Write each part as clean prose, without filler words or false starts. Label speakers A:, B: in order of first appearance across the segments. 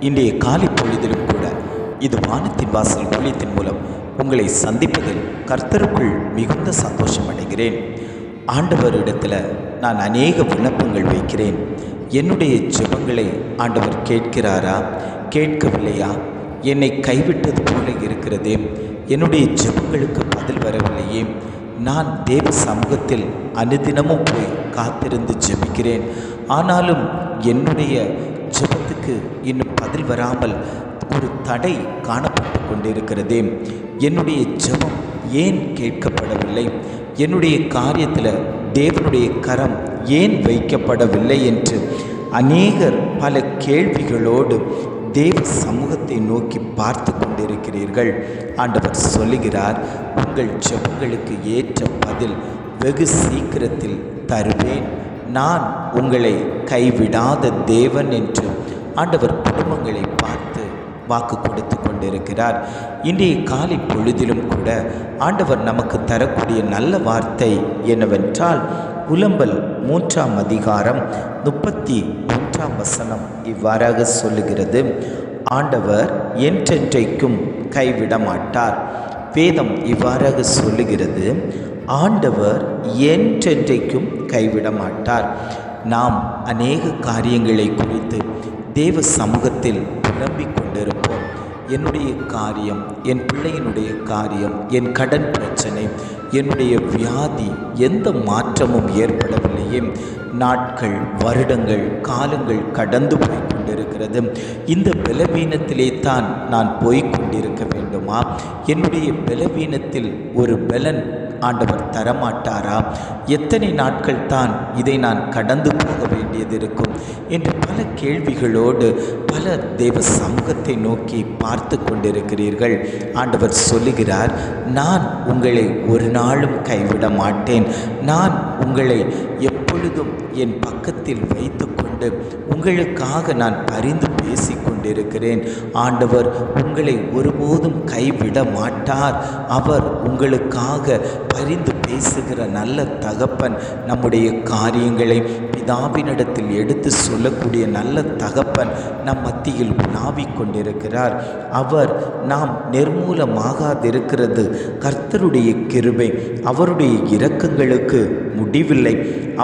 A: இன்றைய காலை பொழுதிலும் கூட இது வானத்தின் வாசல் ஊழியத்தின் மூலம் உங்களை சந்திப்பதில் கர்த்தருக்குள் மிகுந்த சந்தோஷம் அடைகிறேன். ஆண்டவரிடத்தில் நான் அநேக விண்ணப்பங்கள் வைக்கிறேன். என்னுடைய ஜெபங்களை ஆண்டவர் கேட்கிறாரா, கேட்கவில்லையா? என்னை கைவிட்டது போல இருக்கிறதே, என்னுடைய ஜெபங்களுக்கு பதில் வரவில்லையே. நான் தேவ சமூகத்தில் அனுதினமும் போய் காத்திருந்து ஜெபிக்கிறேன். ஆனாலும் என்னுடைய ஜெபத்துக்கு இன்னும் பதில் வராமல் ஒரு தடை காணப்பட்டு கொண்டிருக்கிறதே. என்னுடைய ஜெபம் ஏன் கேட்கப்படவில்லை? என்னுடைய காரியத்தில் தேவனுடைய கரம் ஏன் வைக்கப்படவில்லை என்று அநேகர் பல கேள்விகளோடு தேவ சமூகத்தை நோக்கி பார்த்து கொண்டிருக்கிறீர்கள். ஆண்டவர் சொல்லுகிறார், உங்கள் ஜெபங்களுக்கு ஏற்ற பதில் வெகு சீக்கிரத்தில் தருவேன். நான் உங்களை கைவிடாத தேவன் என்று ஆண்டவர் குடும்பங்களை பார்த்து வாக்கு கொடுத்து கொண்டிருக்கிறார். இன்றைய காலை பொழுதிலும் கூட ஆண்டவர் நமக்கு தரக்கூடிய நல்ல வார்த்தை என்னவென்றால், புலம்பல் 3ஆம் அதிகாரம் 31ஆம் வசனம் இவ்வாறாக சொல்லுகிறது, ஆண்டவர் என்றென்றைக்கும் கைவிட மாட்டார். வேதம் இவ்வாறாக சொல்லுகிறது, ஆண்டவர் என்றென்றைக்கும் கைவிட மாட்டார். நாம் அநேக காரியங்களை குறித்து தேவ சமூகத்தில் புலம்பிக் கொண்டிருப்போம். என்னுடைய காரியம், என் பிள்ளையினுடைய காரியம், என் கடன் பிரச்சனை, என்னுடைய வியாதி, எந்த மாற்றமும் ஏற்படவில்லையே. நாட்கள், வருடங்கள், காலங்கள் கடந்து போய் கொண்டிருக்கிறது. இந்த பலவீனத்திலே தான் நான் போய்கொண்டிருக்க வேண்டுமா? என்னுடைய பலவீனத்தில் ஒரு பலன் ஆண்டவர் தரமாட்டாரா? எத்தனை நாட்கள் தான் இதை நான் கடந்து போக வேண்டியது இருக்கும் என்று பல கேள்விகளோடு பல தேவ சமூகத்தை நோக்கி பார்த்து கொண்டிருக்கிறீர்கள். ஆண்டவர் சொல்லுகிறார், நான் உங்களை ஒரு நாளும் கைவிட மாட்டேன். நான் உங்களை எப்பொழுதும் என் பக்கத்தில் வைத்துக்கொண்டு உங்களுக்காக நான் பரிந்து பேசி கொண்டிருக்கிறேன். ஆண்டவர் உங்களை ஒருபோதும் கைவிட மாட்டார். அவர் உங்களுக்காக பரிந்து பேசுகிற நல்ல தகப்பன். நம்முடைய காரியங்களை பிதாவினிடத்தில் எடுத்து சொல்லக்கூடிய நல்ல தகப்பன் நம் மத்தியில் உலாவிக் கொண்டிருக்கிறார். அவர் நாம் நிர்மூலமாகாதிருக்கிறது கர்த்தருடைய கிருபை. அவருடைய இரக்கங்களுக்கு முடிவில்லை.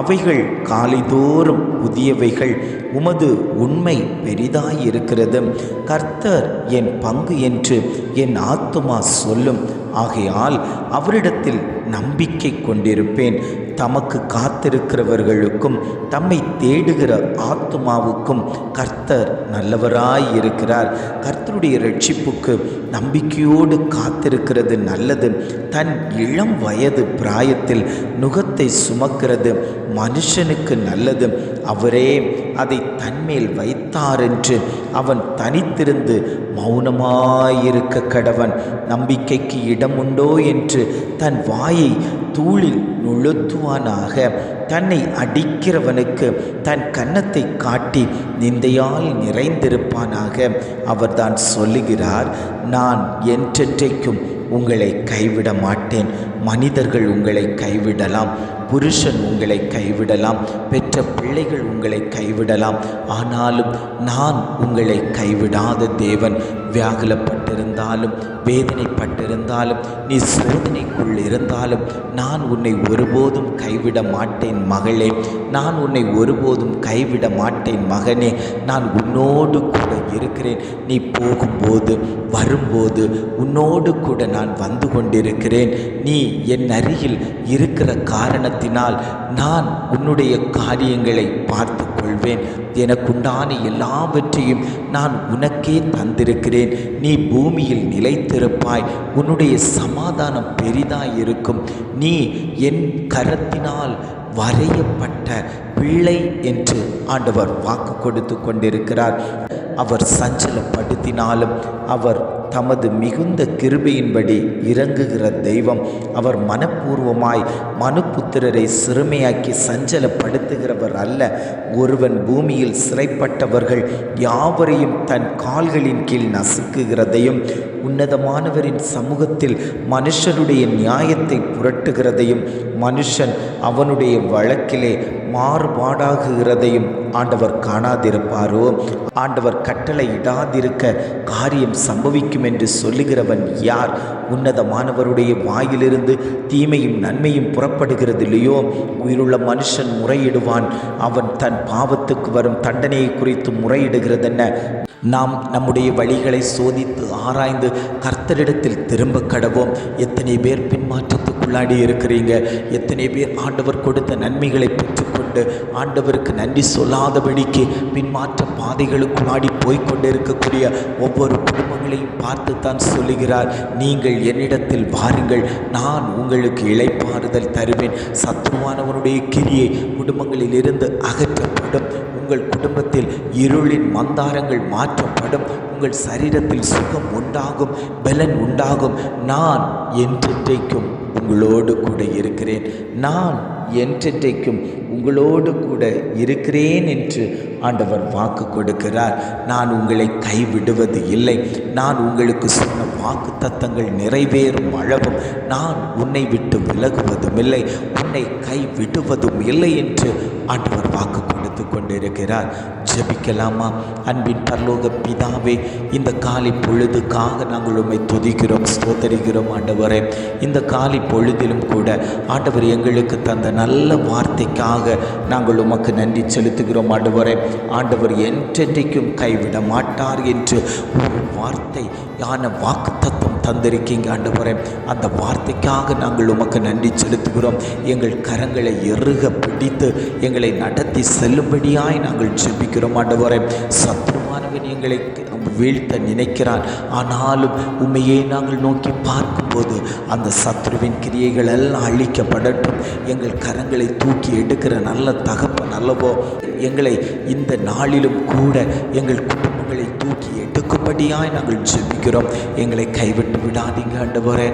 A: அவைகள் காலைதோறும் புதியவைகள். உமது உண்மை பெரிதாயிருக்கிறது. கர்த்தர் என் பங்கு என்று என் ஆத்துமா சொல்லும். ஆகையால் அவரிடத்தில் நம்பிக்கை கொண்டிருப்பேன். தமக்கு காத்திருக்கிறவர்களுக்கும் தம்மை தேடுகிற ஆத்துமாவுக்கும் கர்த்தர் நல்லவராயிருக்கிறார். கர்த்தருடைய இரட்சிப்புக்கு நம்பிக்கையோடு காத்திருக்கிறது நல்லது. தன் இளம் வயது பிராயத்தில் நுகத்தை சுமக்கிறது மனுஷனுக்கு நல்லது. அவரே அதை தன்மேல் வைத்தாரென்று அவன் தனித்திருந்து மௌனமாயிருக்க கடவன். நம்பிக்கைக்கு இடம் உண்டோ என்று தன் வாயை தூளில் நுழுத்துவானாக. தன்னை அடிக்கிறவனுக்கு தன் கன்னத்தை காட்டி நிந்தையால் நிறைந்திருப்பானாக. அவர்தான் சொல்லுகிறார், நான் என்றென்றைக்கும் உங்களை கைவிட மாட்டேன். மனிதர்கள் உங்களை கைவிடலாம், புருஷன் உங்களை கைவிடலாம், பெற்ற பிள்ளைகள் உங்களை கைவிடலாம். ஆனாலும் நான் உங்களை கைவிடாத தேவன். வியாகுலப்பட்டிருந்தாலும், வேதனைப்பட்டிருந்தாலும், நீ சோதனைக்குள் இருந்தாலும் நான் உன்னை ஒருபோதும் கைவிட மாட்டேன் மகளே. நான் உன்னை ஒருபோதும் கைவிட மாட்டேன் மகனே. நான் உன்னோடு கூட இருக்கிறேன். நீ போகும்போது வரும்போது உன்னோடு கூட நான் வந்து கொண்டிருக்கிறேன். நீ என் அருகில் இருக்கிற காரணத்தினால் நான் உன்னுடைய காரியங்களை பார்த்து கொள்வேன். எனக்குண்டான எல்லாவற்றையும் நான் உனக்கே தந்திருக்கிறேன். நீ பூமியில் நிலைத்திருப்பாய். உன்னுடைய சமாதானம் பெரிதாயிருக்கும். நீ என் கரத்தினால் வரையப்பட்ட பிள்ளை என்று ஆண்டவர் வாக்கு கொடுத்து கொண்டிருக்கிறார். அவர் சஞ்சலப்படுத்தினாலும் அவர் தமது மிகுந்த கிருபையின்படி இறங்குகிற தெய்வம். அவர் மனப்பூர்வமாய் மனுபுத்திரரை சிறுமையாக்கி சஞ்சலப்படுத்துகிறவர் அல்ல. ஒருவன் பூமியில் சிறைப்பட்டவர்கள் யாவரையும் தன் கால்களின் கீழ் நசுக்குகிறதையும் உன்னதமானவரின் சமூகத்தில் மனுஷருடைய நியாயத்தை புரட்டுகிறதையும் மனுஷன் அவனுடைய வழக்கிலே மாறுபாடாகிறதையும் ஆண்டவர் காணாதிருப்பாரோ? ஆண்டவர் கட்டளை இடாதிருக்க காரியம் சம்பவிக்கும் என்று சொல்லுகிறவன் யார்? உன்னதமானவருடைய வாயிலிருந்து தீமையும் நன்மையும் புறப்படுகிறது இல்லையோ? உயிருள்ள மனுஷன் முறையிடுவான், அவன் தன் பாவத்துக்கு வரும் தண்டனையை குறித்து முறையிடுகிறதென்ன? நாம் நம்முடைய வழிகளை சோதித்து ஆராய்ந்து கர்த்தரிடத்தில் திரும்ப கடவோம். எத்தனை பேர் பின்மாற்றத்துக்குள்ளாடி இருக்கிறீங்க? எத்தனை பேர் ஆண்டவர் கொடுத்த நன்மைகளை பெற்றுக்கொண்டு ஆண்டவருக்கு நன்றி சொல்லாதபடிக்கு பின்மாற்ற பாதைகளுக்குள்ளாடி போய்கொண்டு இருக்கக்கூடிய ஒவ்வொரு குடும்பங்களையும் பார்த்து தான் சொல்லுகிறார், நீங்கள் என்னிடத்தில் வாருங்கள், நான் உங்களுக்கு இளைப்பாறுதல் தருவேன். சத்ருவானவனுடைய கிரியை குடும்பங்களில் இருந்து அகற்றப்படும். உங்கள் குடும்பத்தில் இருளின் மந்தாரங்கள் மாற்றப்படும். உங்கள் சரீரத்தில் சுகம் உண்டாகும், பலன் உண்டாகும். நான் என்றென்றைக்கும் உங்களோடு கூட இருக்கிறேன். நான் என்றென்றைக்கும் உங்களோடு கூட இருக்கிறேன் என்று ஆண்டவர் வாக்கு கொடுக்கிறார். நான் உங்களை கைவிடுவது இல்லை. நான் உங்களுக்கு சொன்ன வாக்கு தத்தங்கள் நிறைவேறும் அளவும் நான் உன்னை விட்டு விலகுவதும் இல்லை, உன்னை கைவிடுவதும் இல்லை என்று ஆண்டவர் வாக்கு கொடுத்து கொண்டிருக்கிறார். ஜெபிக்கலாமா? அன்பின் பரலோக பிதாவே, இந்த காலை பொழுதுக்காக நாங்கள் உம்மை துதிக்கிறோம், ஸ்தோத்தரிக்கிறோம். ஆண்டவரே, இந்த காலை பொழுதிலும் கூட ஆண்டவர் எங்களுக்கு தந்த நல்ல வார்த்தைக்காக நாங்கள் உமக்கு நன்றி செலுத்துகிறோம். ஆண்டவர் என்றென்றைக்கும் கைவிட மாட்டார் என்று ஒரு வார்த்தை யான வாக்கு தத்துவம் தந்திருக்கீங்க. ஆண்டவரே, அந்த வார்த்தைக்காக நாங்கள் உமக்கு நன்றி செலுத்துகிறோம். எங்கள் கரங்களை இறுக பிடித்து எங்களை நடத்தி செல்லும்படியாய் நாங்கள் ஜெபிக்கிறோம். ஆண்டவரே, சத்ருவானவன் எங்களை வீழ்த்த நினைக்கிறான். ஆனாலும் உண்மையை நாங்கள் நோக்கி பார்க்கும்போது அந்த சத்ருவின் கிரியைகள் எல்லாம் அழிக்கப்படட்டும். எங்கள் கரங்களை தூக்கி எடுக்கிற நல்ல தகப்பன் அல்லவோ, எங்களை இந்த நாளிலும் கூட எங்கள் குடும்பங்களை தூக்கி எடுக்கும்படியாய் நாங்கள் ஜெபிக்கிறோம். எங்களை கைவிட்டு விடாதீங்க ஆண்டவரே.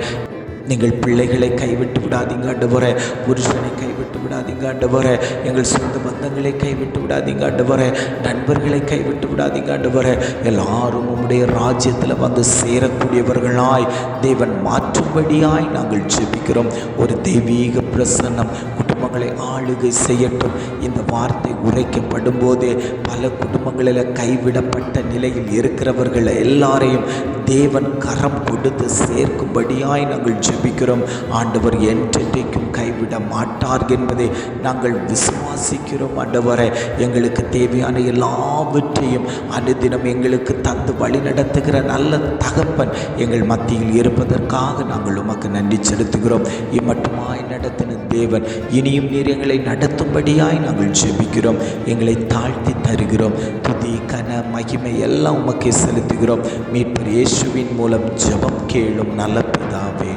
A: நீங்கள் பிள்ளைகளை கைவிட்டு விடாதீங்க ஆண்டவரே. புருஷனை கைவிட்டு விடாதீங்க ஆண்டவரே. எங்கள் சொந்த பந்தங்களை கைவிட்டு விடாதீங்க ஆண்டவரே. நண்பர்களை கைவிட்டு விடாதீங்க ஆண்டவரே. எல்லாரும் உம்முடைய ராஜ்யத்தில் வந்து சேரக்கூடியவர்களாய் தேவன் மாற்றும்படியாய் நாங்கள் ஜெபிக்கிறோம். ஒரு தெய்வீக பிரசன்னம் குடும்பங்களை ஆளுகை செய்யட்டும். இந்த வார்த்தை உரைக்கப்படும் போதே பல குடும்பங்களில் கைவிடப்பட்ட நிலையில் இருக்கிறவர்கள் எல்லாரையும் தேவன் கரம் கொடுத்து சேர்க்கும்படியாய் நாங்கள் ஜெபிக்கிறோம். ஆண்டவர் என்றென்றைக்கும் கைவிட மாட்டார் என்பதை நாங்கள் விசுவாசிக்கிறோம். ஆண்டவரே, எங்களுக்கு தேவையான எல்லாவற்றையும் அனுதினம் எங்களுக்கு தந்து வழி நடத்துகிற நல்ல தகப்பன் எங்கள் மத்தியில் இருப்பதற்காக நாங்கள் உமக்கு நன்றி செலுத்துகிறோம். இம்மட்டுமாய் நடத்தின தேவன் இனியும் நீர் எங்களை நடத்தும்படியாய் நாங்கள் ஜெபிக்கிறோம். எங்களை தாழ்த்தி தருகிறோம். துதி கன மகிமை எல்லாம் உமக்கே செலுத்துகிறோம். மீட்பர் இயேசுவின் மூலம் ஜெபம் கேளும் நல்ல பிதாவே.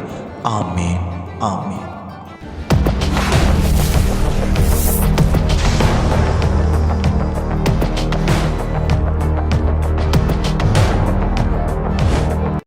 A: ஆமேன், ஆமேன்.